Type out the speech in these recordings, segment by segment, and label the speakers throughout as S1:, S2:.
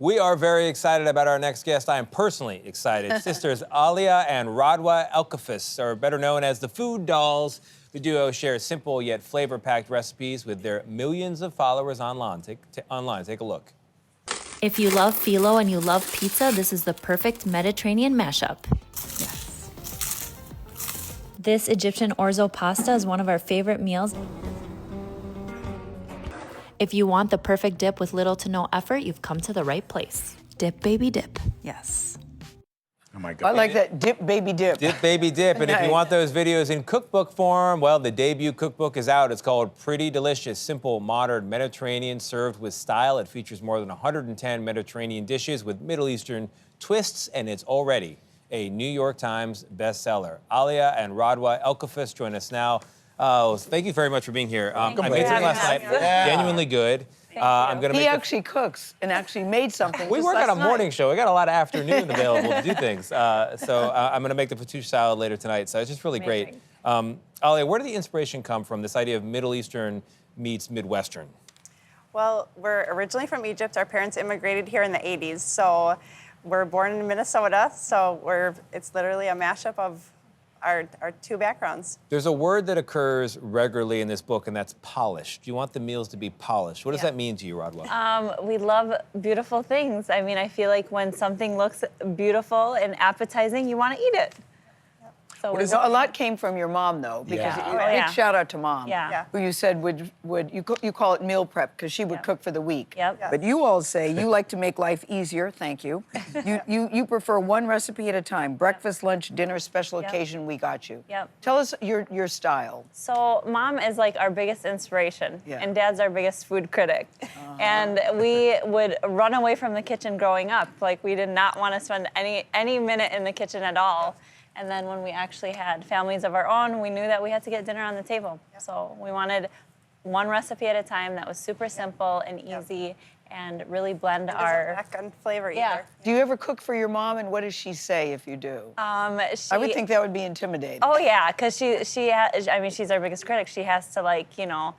S1: We are very excited about our next guest. I am personally excited. Sisters Alia and Radwa Elkaffas are better known as the Food Dolls. The duo shares simple yet flavor-packed recipes with their millions of followers online. Take a look.
S2: If you love phyllo and you love pizza, this is the perfect Mediterranean mashup. Yes. This Egyptian orzo pasta is one of our favorite meals. If you want the perfect dip with little to no effort, you've come to the right place. Dip, baby, dip. Yes.
S3: Oh my God.
S4: I like that, dip, baby, dip.
S1: Dip, baby, dip. And if you want those videos in cookbook form, well, the debut cookbook is out. It's called Pretty Delicious, Simple, Modern Mediterranean, Served with Style. It features more than 110 Mediterranean dishes with Middle Eastern twists, and it's already a New York Times bestseller. Alia and Radwa Elkaffas join us now. Thank you very much for being here. I made some last night, genuinely good.
S4: He actually cooks and actually made something.
S1: We work on a morning show. We got a lot of afternoon available to do things. I'm going to make the fattoush salad later tonight. So it's just really great. Alia, where did the inspiration come from, this idea of Middle Eastern meets Midwestern?
S5: Well, we're originally from Egypt. Our parents immigrated here in the 80s. So we're born in Minnesota. So it's literally a mashup of our two backgrounds.
S1: There's a word that occurs regularly in this book, and that's polished. You want the meals to be polished. What does that mean to you, Radwa?
S6: We love beautiful things. I mean, I feel like when something looks beautiful and appetizing, you want to eat it. So
S4: a lot came from your mom, though, because big shout out to Mom, who you said you call it meal prep because she would cook for the week. But you all say you like to make life easier. Thank you. You prefer one recipe at a time. Breakfast, lunch, dinner, special occasion. We got you. Tell us your style.
S6: So Mom is like our biggest inspiration, and Dad's our biggest food critic. And we would run away from the kitchen growing up. Like we did not want to spend any minute in the kitchen at all. And then when we actually had families of our own, we knew that we had to get dinner on the table. So we wanted one recipe at a time that was super simple and easy and really blend our...
S5: lack on flavor either.
S4: Do you ever cook for your mom, and what does she say if you do? I would think that would be intimidating.
S6: Oh yeah, because she's our biggest critic. She has to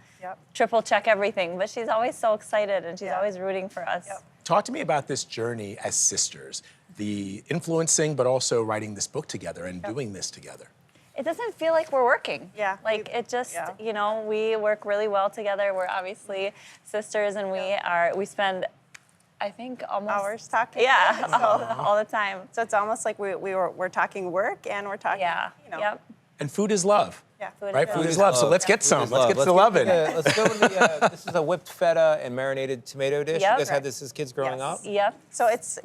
S6: triple check everything, but she's always so excited and she's always rooting for us.
S3: Talk to me about this journey as sisters, the influencing, but also writing this book together and doing this together.
S6: It doesn't feel like we're working. Like it just, we work really well together. We're obviously sisters, and we spend, I think, almost
S5: hours talking.
S6: All the time.
S5: So it's almost like we're talking work and we're talking,
S3: And food is love.
S5: Food
S3: Food is love. So let's get some. Let's get to the loving.
S1: Let's go with this is a whipped feta and marinated tomato dish. You guys had this as kids growing up?
S5: So it's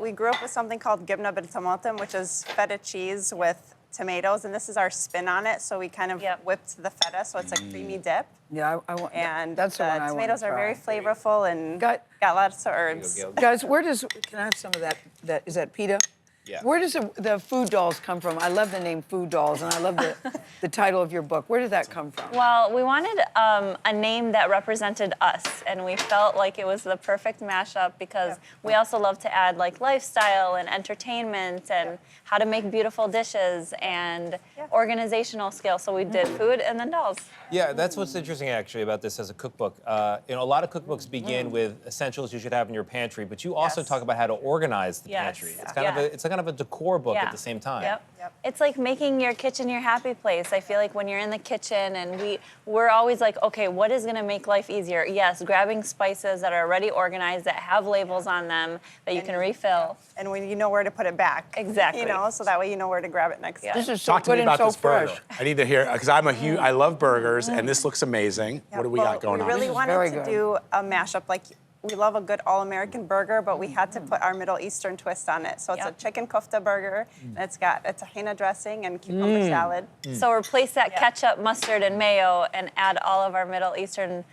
S5: we grew up with something called gibna b'tomatim, which is feta cheese with tomatoes, and this is our spin on it. So we kind of whipped the feta, so it's a creamy dip.
S4: Yeah, I want.
S5: And
S4: that's the one I
S5: tomatoes are very flavorful and got lots of herbs.
S4: Guys, can I have some of that? Is that pita?
S1: Yeah.
S4: Where does the Food Dolls come from? I love the name Food Dolls, and I love the title of your book. Where did that come from?
S6: Well, we wanted a name that represented us, and we felt like it was the perfect mashup because we also love to add like lifestyle and entertainment and how to make beautiful dishes and organizational skills. So we did food and then dolls.
S1: Yeah, that's what's interesting actually about this as a cookbook. A lot of cookbooks begin with essentials you should have in your pantry, but you also talk about how to organize the pantry. It's kind of a decor book at the same time.
S6: It's like making your kitchen your happy place. I feel like when you're in the kitchen and we're always like, okay, what is gonna make life easier? Yes, grabbing spices that are already organized, that have labels on them, that you can refill.
S5: And when you know where to put it back.
S6: Exactly.
S5: So that way you know where to grab it next time.
S4: This is so
S3: Talk to
S4: good
S3: me
S4: and
S3: about
S4: so
S3: this
S4: fresh.
S3: burger. I need to hear, because I love burgers, and this looks amazing. What do we got going on?
S5: We really
S4: This is
S5: wanted
S4: very
S5: to
S4: good.
S5: do a mashup. Like, we love a good all-American burger, but we had to put our Middle Eastern twist on it. So it's a chicken kofta burger, and it's got a tahina dressing and cucumber salad.
S6: So replace that ketchup, mustard, and mayo, and add all of our Middle Eastern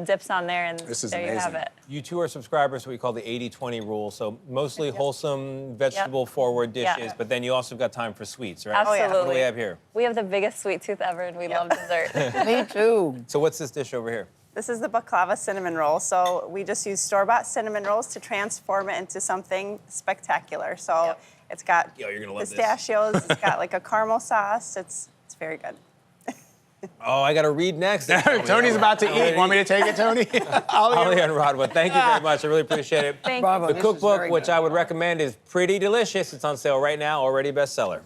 S6: dips on there, and
S3: This is
S6: there you have
S3: amazing.
S6: it.
S1: You two are subscribers to what we call the 80-20 rule, so mostly wholesome, vegetable-forward dishes, but then you also got time for sweets, right?
S6: Absolutely.
S1: What do we have here?
S6: We have the biggest sweet tooth ever, and we love dessert.
S4: Me too.
S1: So what's this dish over here?
S5: This is the baklava cinnamon roll. So we just use store-bought cinnamon rolls to transform it into something spectacular. So it's got
S1: Yo, you're gonna love this.
S5: pistachios, it's got like a caramel sauce. It's very good.
S1: Oh, I got to read next.
S3: Tony's about to eat. Want me to take it, Tony?
S1: Alia and Radwa, thank you very much. I really appreciate it.
S6: Thank
S4: Bravo,
S1: The
S4: this is
S1: cookbook,
S4: very
S1: which
S4: good.
S1: I would recommend, is pretty delicious. It's on sale right now, already a bestseller.